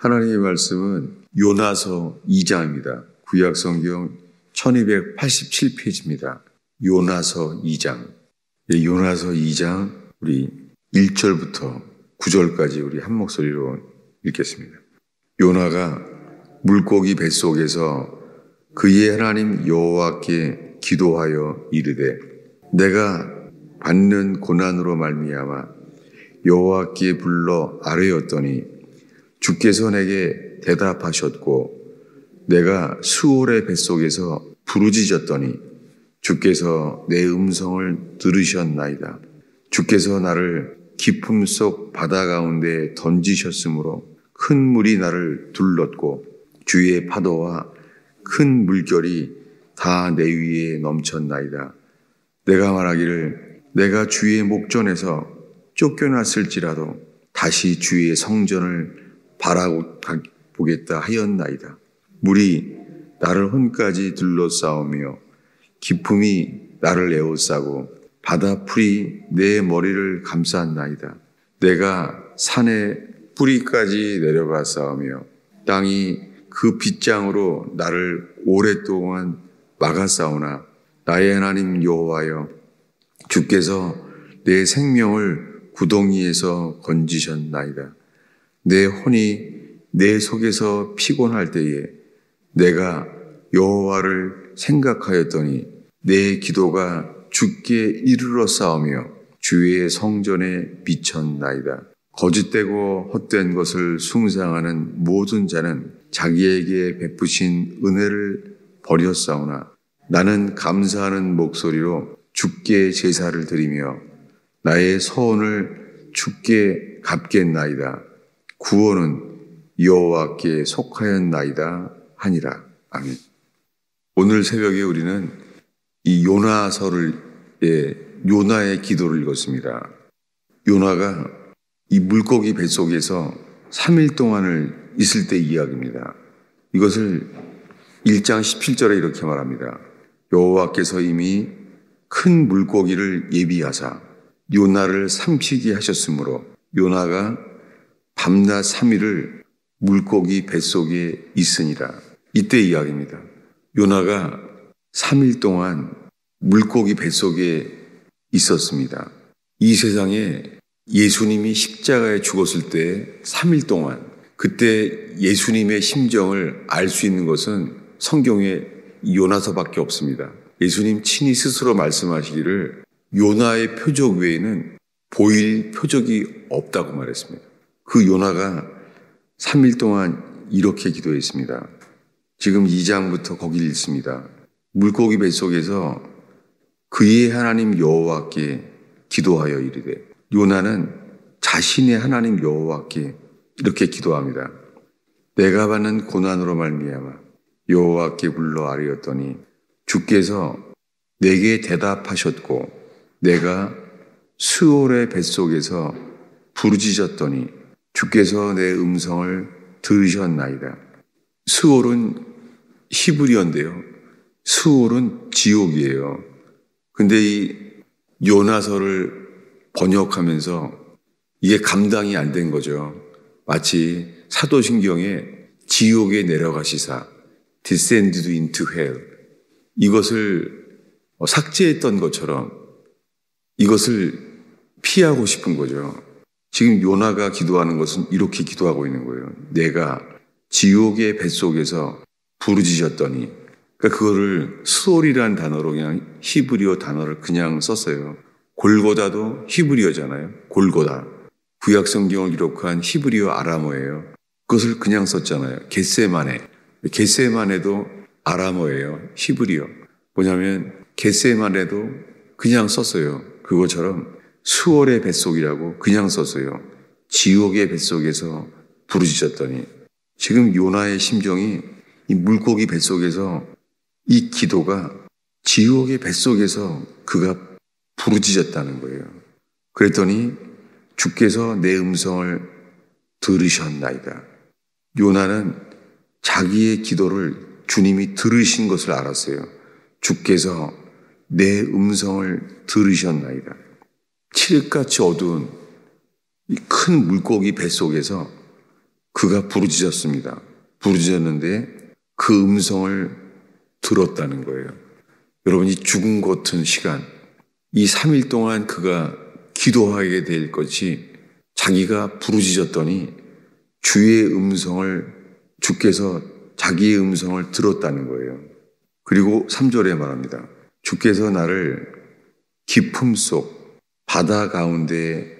하나님의 말씀은 요나서 2장입니다. 구약성경 1287페이지입니다. 요나서 2장. 요나서 2장 우리 1절부터 9절까지 우리 한 목소리로 읽겠습니다. 요나가 물고기 뱃속에서 그의 하나님 여호와께 기도하여 이르되 내가 받는 고난으로 말미암아 여호와께 불러 아뢰었더니 주께서 내게 대답하셨고 내가 수올의 뱃속에서 부르짖었더니 주께서 내 음성을 들으셨나이다. 주께서 나를 깊음 속 바다 가운데 던지셨으므로 큰 물이 나를 둘렀고 주의 파도와 큰 물결이 다 내 위에 넘쳤나이다. 내가 말하기를 내가 주의 목전에서 쫓겨났을지라도 다시 주의 성전을 바라보겠다 하였나이다. 물이 나를 혼까지 둘러싸우며 깊음이 나를 에워싸고 바다풀이 내 머리를 감쌌나이다. 내가 산의 뿌리까지 내려가 싸우며 땅이 그 빗장으로 나를 오랫동안 막아싸우나 나의 하나님 여호와여 주께서 내 생명을 구덩이에서 건지셨나이다. 내 혼이 내 속에서 피곤할 때에 내가 여호와를 생각하였더니 내 기도가 주께 이르러 싸우며 주의 성전에 비쳤나이다. 거짓되고 헛된 것을 숭상하는 모든 자는 자기에게 베푸신 은혜를 버렸사오나 나는 감사하는 목소리로 주께 제사를 드리며 나의 서원을 주께 갚겠나이다. 구원은 여호와께 속하였나이다 하니라. 아멘. 오늘 새벽에 우리는 이 요나서의 요나의 기도를 읽었습니다. 요나가 이 물고기 뱃속에서 3일 동안을 있을 때 이야기입니다. 이것을 1장 17절에 이렇게 말합니다. 여호와께서 이미 큰 물고기를 예비하사 요나를 삼키게 하셨으므로 요나가 밤낮 3일을 물고기 뱃속에 있으니라. 이때 이야기입니다. 요나가 3일 동안 물고기 뱃속에 있었습니다. 이 세상에 예수님이 십자가에 죽었을 때 3일 동안 그때 예수님의 심정을 알 수 있는 것은 성경에 요나서밖에 없습니다. 예수님 친히 스스로 말씀하시기를 요나의 표적 외에는 보일 표적이 없다고 말했습니다. 그 요나가 3일 동안 이렇게 기도했습니다. 지금 2장부터 거기 읽습니다. 물고기 뱃속에서 그의 하나님 여호와께 기도하여 이르되 요나는 자신의 하나님 여호와께 이렇게 기도합니다. 내가 받는 고난으로 말미암아 여호와께 불러 아뢰었더니 주께서 내게 대답하셨고 내가 스올의 뱃속에서 부르짖었더니 주께서 내 음성을 들으셨나이다. 스올은 히브리어인데요. 스올은 지옥이에요. 근데 이 요나서를 번역하면서 이게 감당이 안 된 거죠. 마치 사도신경에 지옥에 내려가시사 descended into hell 이것을 삭제했던 것처럼 이것을 피하고 싶은 거죠. 지금 요나가 기도하는 것은 이렇게 기도하고 있는 거예요. 내가 지옥의 뱃속에서 부르짖었더니 그러니까 그거를 스올이라는 단어로 그냥 히브리어 단어를 그냥 썼어요. 골고다도 히브리어잖아요. 골고다. 구약 성경을 기록한 히브리어 아람어예요. 그것을 그냥 썼잖아요. 겟세마네도 아람어예요. 히브리어. 뭐냐면 겟세마네도 그냥 썼어요. 그것처럼 수월의 뱃속이라고 그냥 썼어요. 지옥의 뱃속에서 부르짖었더니 지금 요나의 심정이 이 물고기 뱃속에서 이 기도가 지옥의 뱃속에서 그가 부르짖었다는 거예요. 그랬더니 주께서 내 음성을 들으셨나이다. 요나는 자기의 기도를 주님이 들으신 것을 알았어요. 주께서 내 음성을 들으셨나이다. 칠흑같이 어두운 이 큰 물고기 뱃속에서 그 그가 부르짖었습니다. 부르짖었는데 그 음성을 들었다는 거예요. 여러분, 이 죽음 같은 시간, 이 3일 동안 그가 기도하게 될 것이 자기가 부르짖었더니 주께서 자기의 음성을 들었다는 거예요. 그리고 3절에 말합니다. 주께서 나를 깊음 속 바다 가운데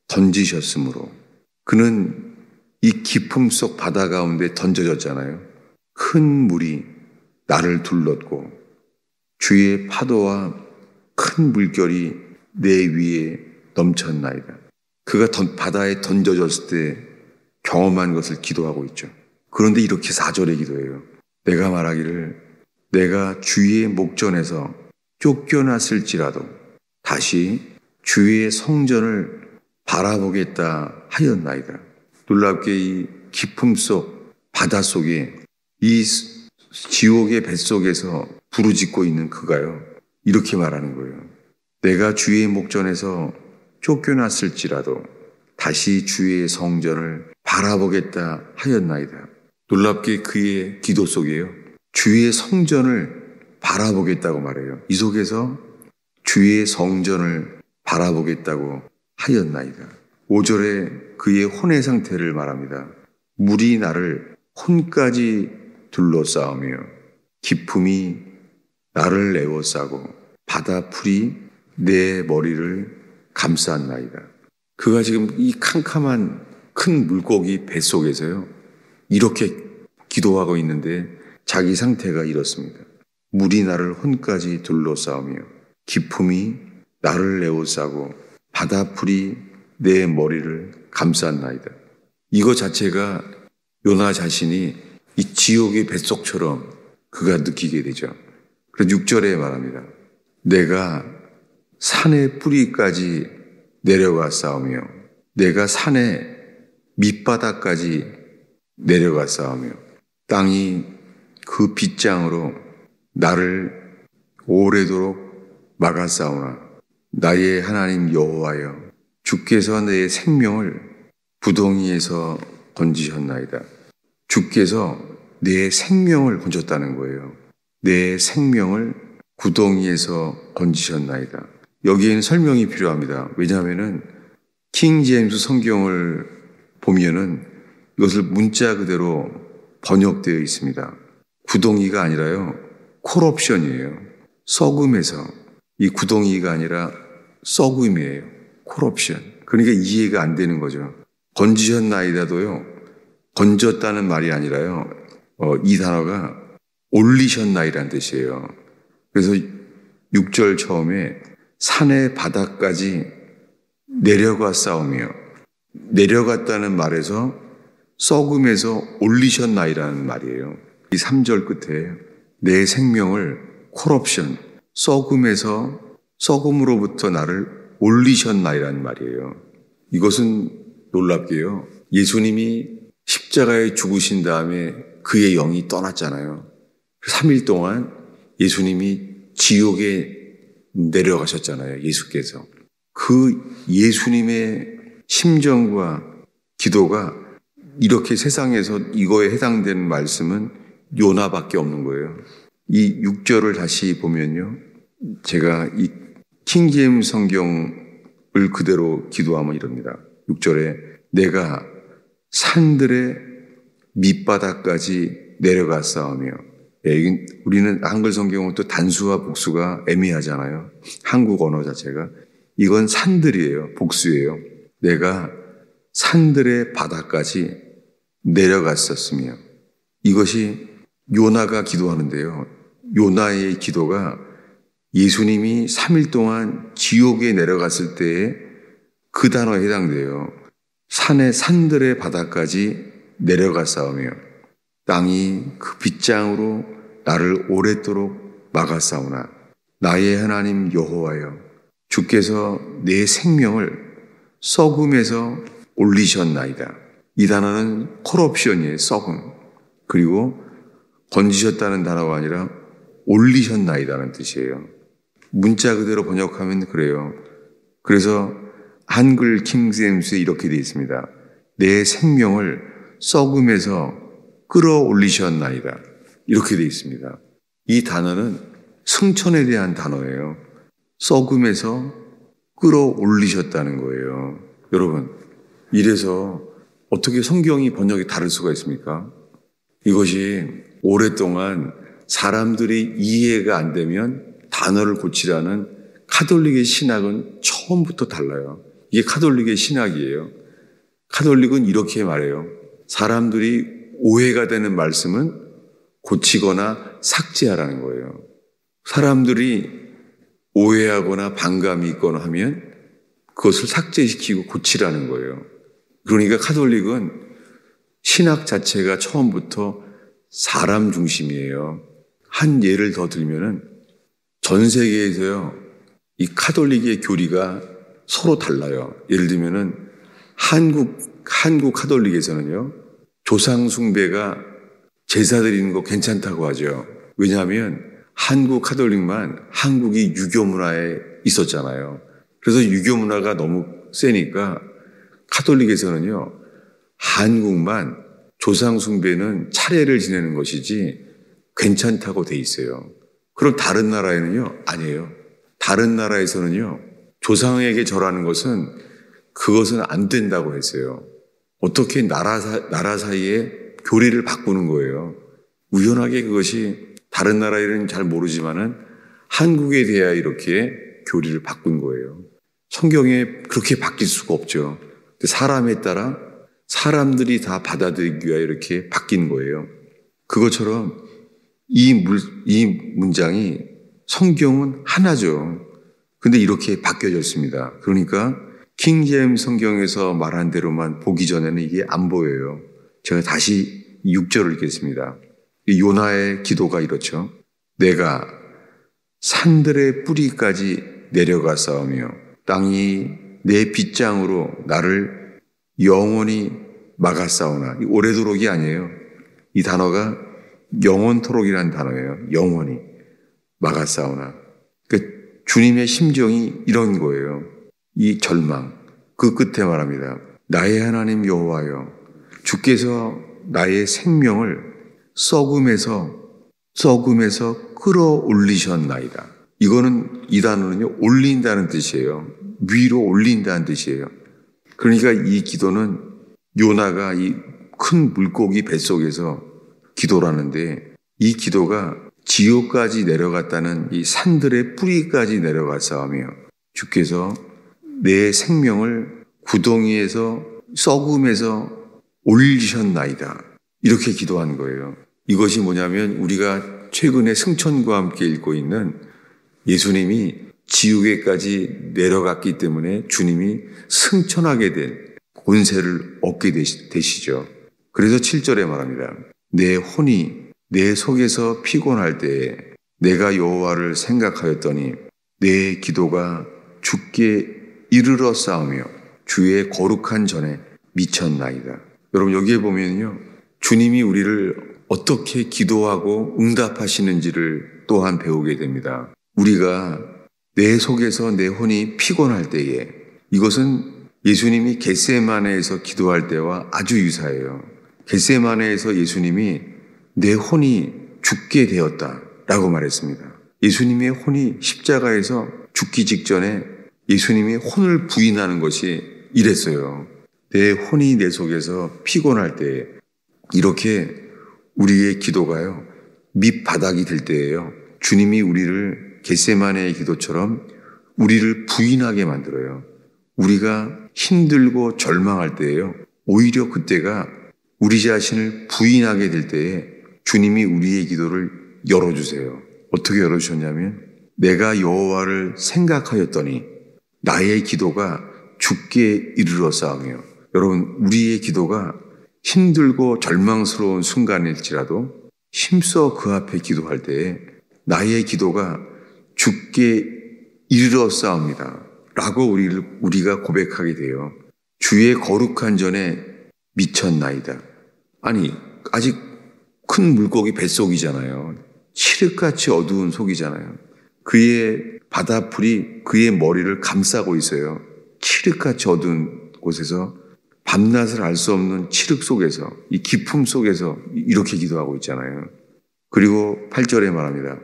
던지셨으므로, 그는 이 깊음 속 바다 가운데 던져졌잖아요. 큰 물이 나를 둘렀고 주의 파도와 큰 물결이 내 위에 넘쳤나이다. 그가 바다에 던져졌을 때 경험한 것을 기도하고 있죠. 그런데 이렇게 4절에 기도해요. 내가 말하기를 내가 주의 목전에서 쫓겨났을지라도 다시 주의 성전을 바라보겠다 하였나이다. 놀랍게 이 깊음 속 바다 속에 이 지옥의 뱃속에서 부르짖고 있는 그가요, 이렇게 말하는 거예요. 내가 주의 목전에서 쫓겨났을지라도 다시 주의 성전을 바라보겠다 하였나이다. 놀랍게 그의 기도 속에요, 주의 성전을 바라보겠다고 말해요. 이 속에서 주의 성전을 바라보겠다고 하였나이다. 5절에 그의 혼의 상태를 말합니다. 물이 나를 혼까지 둘러싸우며 깊음이 나를 에워싸고 바다풀이 내 머리를 감쌌나이다. 그가 지금 이 캄캄한 큰 물고기 뱃속에서요, 이렇게 기도하고 있는데 자기 상태가 이렇습니다. 물이 나를 혼까지 둘러싸우며 깊음이 나를 에워싸고 바다풀이 내 머리를 감쌌나이다. 이거 자체가 요나 자신이 이 지옥의 뱃속처럼 그가 느끼게 되죠. 그래서 6절에 말합니다. 내가 산의 뿌리까지 내려가 싸우며 내가 산의 밑바닥까지 내려가 싸우며 땅이 그 빗장으로 나를 오래도록 막아 싸우나 나의 하나님 여호와여, 주께서 내 생명을 구덩이에서 건지셨나이다. 주께서 내 생명을 건졌다는 거예요. 내 생명을 구덩이에서 건지셨나이다. 여기에는 설명이 필요합니다. 왜냐하면은 킹 제임스 성경을 보면은 이것을 문자 그대로 번역되어 있습니다. 구덩이가 아니라요, 콜옵션이에요. 썩음에서, 이 구덩이가 아니라 썩음이에요. 콜옵션. 그러니까 이해가 안 되는 거죠. 건지셨나이다도요, 건졌다는 말이 아니라요, 이 단어가 올리셨나이라는 뜻이에요. 그래서 6절 처음에 산의 바닥까지 내려가 싸우며, 내려갔다는 말에서 썩음에서 올리셨나이라는 말이에요. 이 3절 끝에 내 생명을 콜옵션, 썩음으로부터 나를 올리셨나이라는 말이에요. 이것은 놀랍게요, 예수님이 십자가에 죽으신 다음에 그의 영이 떠났잖아요. 3일 동안 예수님이 지옥에 내려가셨잖아요. 예수께서. 그 예수님의 심정과 기도가 이렇게 세상에서 이거에 해당되는 말씀은 요나밖에 없는 거예요. 이 6절을 다시 보면요, 제가 이 킹제임스 성경을 그대로 기도하면 이럽니다. 6절에 내가 산들의 밑바닥까지 내려가 싸우며, 우리는 한글 성경은 또 단수와 복수가 애매하잖아요. 한국 언어 자체가. 이건 산들이에요. 복수예요. 내가 산들의 바닥까지 내려갔었으며, 이것이 요나가 기도하는데요, 요나의 기도가 예수님이 3일 동안 지옥에 내려갔을 때에 그 단어에 해당돼요. 산들의 바닥까지 내려가 싸우며 땅이 그 빗장으로 나를 오랫도록 막아 싸우나 나의 하나님 여호와여, 주께서 내 생명을 썩음에서 올리셨나이다. 이 단어는 콜옵션이에요. 썩음. 그리고 건지셨다는 단어가 아니라 올리셨나이다는 뜻이에요. 문자 그대로 번역하면 그래요. 그래서 한글 킹제임스에 이렇게 되어 있습니다. 내 생명을 썩음에서 끌어올리셨나이다. 이렇게 되어 있습니다. 이 단어는 승천에 대한 단어예요. 썩음에서 끌어올리셨다는 거예요. 여러분, 이래서 어떻게 성경이 번역이 다를 수가 있습니까? 이것이 오랫동안 사람들이 이해가 안 되면 단어를 고치라는 카톨릭의 신학은 처음부터 달라요. 이게 카톨릭의 신학이에요. 카톨릭은 이렇게 말해요. 사람들이 오해가 되는 말씀은 고치거나 삭제하라는 거예요. 사람들이 오해하거나 반감이 있거나 하면 그것을 삭제시키고 고치라는 거예요. 그러니까 카톨릭은 신학 자체가 처음부터 사람 중심이에요. 한 예를 더 들면은 전 세계에서요, 이 카톨릭의 교리가 서로 달라요. 예를 들면은 한국 카톨릭에서는요, 조상 숭배가 제사 드리는 거 괜찮다고 하죠. 왜냐하면 한국 카톨릭만 한국이 유교 문화에 있었잖아요. 그래서 유교 문화가 너무 세니까 카톨릭에서는요, 한국만 조상 숭배는 차례를 지내는 것이지 괜찮다고 돼 있어요. 그럼 다른 나라에는요, 아니에요. 다른 나라에서는요, 조상에게 절하는 것은 그것은 안 된다고 했어요. 어떻게 나라 사이에 교리를 바꾸는 거예요. 우연하게 그것이 다른 나라에는 잘 모르지만은 한국에 대하여 이렇게 교리를 바꾼 거예요. 성경에 그렇게 바뀔 수가 없죠. 사람에 따라 사람들이 다 받아들이기 위하여 이렇게 바뀐 거예요. 그것처럼 이 문장이 성경은 하나죠. 근데 이렇게 바뀌어졌습니다. 그러니까 킹 제임스 성경에서 말한 대로만 보기 전에는 이게 안 보여요. 제가 다시 6절을 읽겠습니다. 요나의 기도가 이렇죠. 내가 산들의 뿌리까지 내려가 싸우며 땅이 내 빗장으로 나를 영원히 막아 싸우나. 오래도록이 아니에요. 이 단어가 영원토록이라는 단어예요. 영원히 막아 싸우나. 그러니까 주님의 심정이 이런 거예요. 이 절망. 그 끝에 말합니다. 나의 하나님 여호와여, 주께서 나의 생명을 썩음에서 끌어올리셨나이다. 이 단어는요, 올린다는 뜻이에요. 위로 올린다는 뜻이에요. 그러니까 이 기도는 요나가 이 큰 물고기 뱃속에서 기도를 하는데, 이 기도가 지옥까지 내려갔다는 이 산들의 뿌리까지 내려갔사오며 주께서 내 생명을 구덩이에서 썩음에서 올리셨나이다. 이렇게 기도한 거예요. 이것이 뭐냐면 우리가 최근에 승천과 함께 읽고 있는 예수님이 지옥에까지 내려갔기 때문에 주님이 승천하게 된 권세를 얻게 되시죠. 그래서 7절에 말합니다. 내 혼이 내 속에서 피곤할 때에 내가 여호와를 생각하였더니 내 기도가 주께 이르러 싸우며 주의 거룩한 전에 미쳤나이다. 여러분 여기에 보면요, 주님이 우리를 어떻게 기도하고 응답하시는지를 또한 배우게 됩니다. 우리가 내 속에서 내 혼이 피곤할 때에, 이것은 예수님이 겟세마네에서 기도할 때와 아주 유사해요. 겟세마네에서 예수님이 내 혼이 죽게 되었다라고 말했습니다. 예수님의 혼이 십자가에서 죽기 직전에 예수님이 혼을 부인하는 것이 이랬어요. 내 혼이 내 속에서 피곤할 때에, 이렇게 우리의 기도가요, 밑바닥이 될 때예요. 주님이 우리를 겟세마네의 기도처럼 우리를 부인하게 만들어요. 우리가 힘들고 절망할 때예요. 오히려 그때가 우리 자신을 부인하게 될 때에 주님이 우리의 기도를 열어주세요. 어떻게 열어주셨냐면 내가 여호와를 생각하였더니 나의 기도가 주께 이르러 싸우며. 여러분, 우리의 기도가 힘들고 절망스러운 순간일지라도 힘써 그 앞에 기도할 때에 나의 기도가 주께 이르러 싸웁니다 라고 우리가 고백하게 돼요. 주의 거룩한 전에 미쳤나이다. 아니, 아직 큰 물고기 뱃속이잖아요. 칠흑같이 어두운 속이잖아요. 그의 바다풀이 그의 머리를 감싸고 있어요. 칠흑같이 어두운 곳에서 밤낮을 알 수 없는 칠흑 속에서, 이 기품 속에서 이렇게 기도하고 있잖아요. 그리고 8절에 말합니다.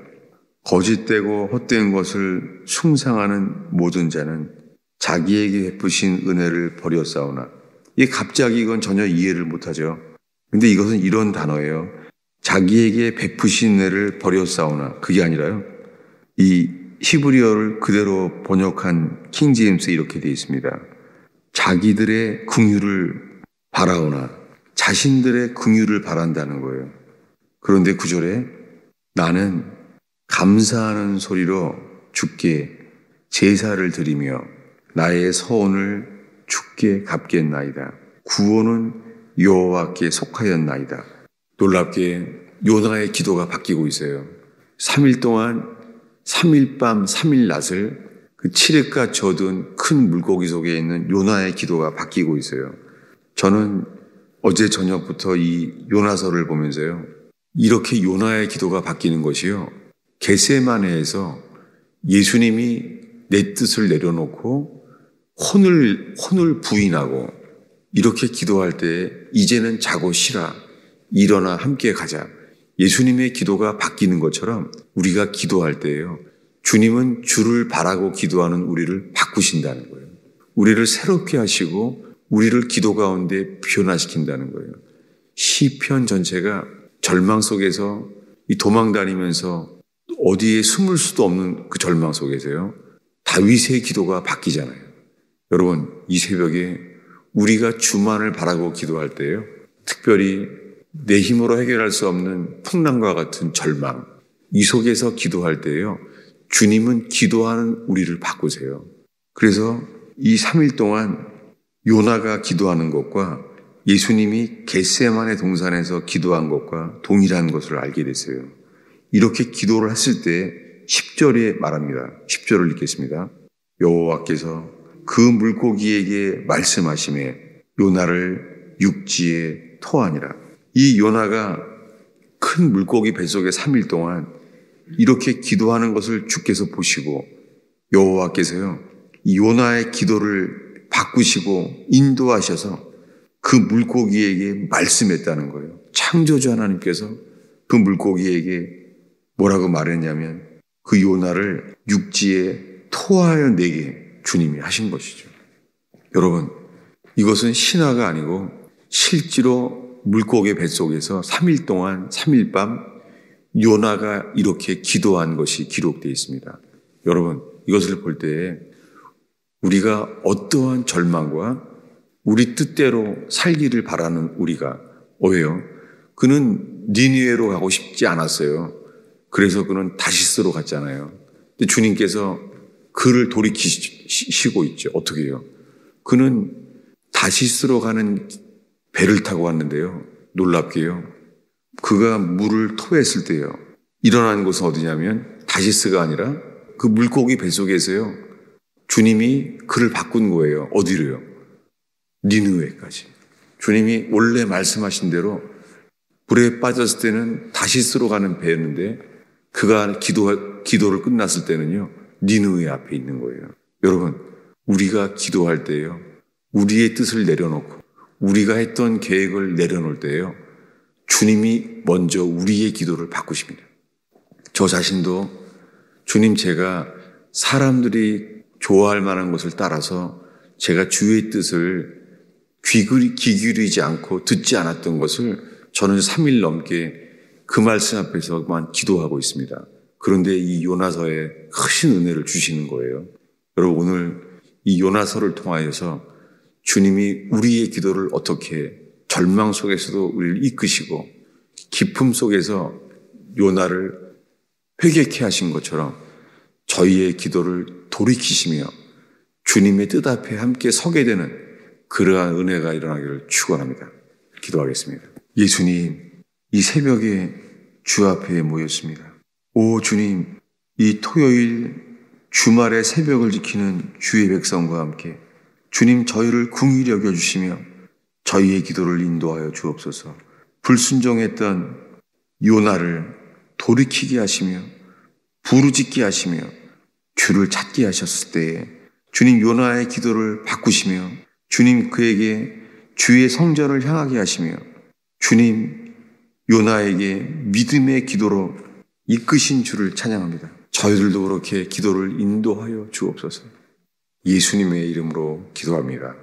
거짓되고 헛된 것을 숭상하는 모든 자는 자기에게 베푸신 은혜를 버렸사오나. 이게 갑자기 이건 전혀 이해를 못하죠. 근데 이것은 이런 단어예요. 자기에게 베푸신 은혜를 버렸사오나. 그게 아니라요. 이 히브리어를 그대로 번역한 킹제임스에 이렇게 되어 있습니다. 자기들의 긍휼을 바라오나. 자신들의 긍휼을 바란다는 거예요. 그런데 9절에 나는 감사하는 소리로 주께 제사를 드리며 나의 서원을 주께 갚겠나이다. 구원은 여호와께 속하였나이다. 놀랍게 요나의 기도가 바뀌고 있어요. 3일 동안 3일 밤 3일 낮을 그 칠흑과 젖은 큰 물고기 속에 있는 요나의 기도가 바뀌고 있어요. 저는 어제 저녁부터 이 요나서를 보면서요. 이렇게 요나의 기도가 바뀌는 것이요. 겟세마네에서 예수님이 내 뜻을 내려놓고 혼을 부인하고 이렇게 기도할 때 이제는 자고 쉬라. 일어나 함께 가자. 예수님의 기도가 바뀌는 것처럼 우리가 기도할 때예요. 주님은 주를 바라고 기도하는 우리를 바꾸신다는 거예요. 우리를 새롭게 하시고 우리를 기도 가운데 변화시킨다는 거예요. 시편 전체가 절망 속에서 이 도망 다니면서 어디에 숨을 수도 없는 그 절망 속에서요. 다윗의 기도가 바뀌잖아요. 여러분, 이 새벽에 우리가 주만을 바라고 기도할 때요. 특별히 내 힘으로 해결할 수 없는 풍랑과 같은 절망, 이 속에서 기도할 때요. 주님은 기도하는 우리를 바꾸세요. 그래서 이 3일 동안 요나가 기도하는 것과 예수님이 겟세마네 동산에서 기도한 것과 동일한 것을 알게 됐어요. 이렇게 기도를 했을 때 10절에 말합니다. 10절을 읽겠습니다. 여호와께서 그 물고기에게 말씀하시매 요나를 육지에 토하니라. 이 요나가 큰 물고기 뱃속에 3일 동안 이렇게 기도하는 것을 주께서 보시고 여호와께서요 이 요나의 기도를 바꾸시고 인도하셔서 그 물고기에게 말씀했다는 거예요. 창조주 하나님께서 그 물고기에게 뭐라고 말했냐면 그 요나를 육지에 토하여 내게 주님이 하신 것이죠. 여러분, 이것은 신화가 아니고 실제로 물고기 뱃속에서 3일 동안 3일 밤 요나가 이렇게 기도한 것이 기록되어 있습니다. 여러분, 이것을 볼 때 우리가 어떠한 절망과 우리 뜻대로 살기를 바라는 우리가 왜요? 그는 니느웨로 가고 싶지 않았어요. 그래서 그는 다시스로 갔잖아요. 근데 주님께서 그를 돌이키시고 있죠. 어떻게 해요? 그는 다시스로 가는 배를 타고 왔는데요. 놀랍게요. 그가 물을 토했을 때요. 일어난 곳은 어디냐면 다시스가 아니라 그 물고기 뱃속에서요. 주님이 그를 바꾼 거예요. 어디로요? 니느웨까지. 주님이 원래 말씀하신 대로 불에 빠졌을 때는 다시스로 가는 배였는데 그가 기도를 끝났을 때는요. 니느웨 앞에 있는 거예요. 여러분, 우리가 기도할 때요. 우리의 뜻을 내려놓고 우리가 했던 계획을 내려놓을 때요. 주님이 먼저 우리의 기도를 바꾸십니다. 저 자신도 주님 제가 사람들이 좋아할 만한 것을 따라서 제가 주의 뜻을 귀 기울이지 않고 듣지 않았던 것을 저는 3일 넘게 그 말씀 앞에서만 기도하고 있습니다. 그런데 이 요나서에 크신 은혜를 주시는 거예요. 여러분 오늘 이 요나서를 통하여서 주님이 우리의 기도를 어떻게 절망 속에서도 우리를 이끄시고 기쁨 속에서 요나를 회개케 하신 것처럼 저희의 기도를 돌이키시며 주님의 뜻 앞에 함께 서게 되는 그러한 은혜가 일어나기를 축원합니다. 기도하겠습니다. 예수님, 이 새벽에 주 앞에 모였습니다. 오 주님, 이 토요일 주말의 새벽을 지키는 주의 백성과 함께 주님 저희를 긍휼히 여겨주시며 저희의 기도를 인도하여 주옵소서. 불순종했던 요나를 돌이키게 하시며 부르짖게 하시며 주를 찾게 하셨을 때에 주님 요나의 기도를 바꾸시며 주님 그에게 주의 성전을 향하게 하시며 주님 요나에게 믿음의 기도로 이끄신 주를 찬양합니다. 저희들도 그렇게 기도를 인도하여 주옵소서. 예수님의 이름으로 기도합니다.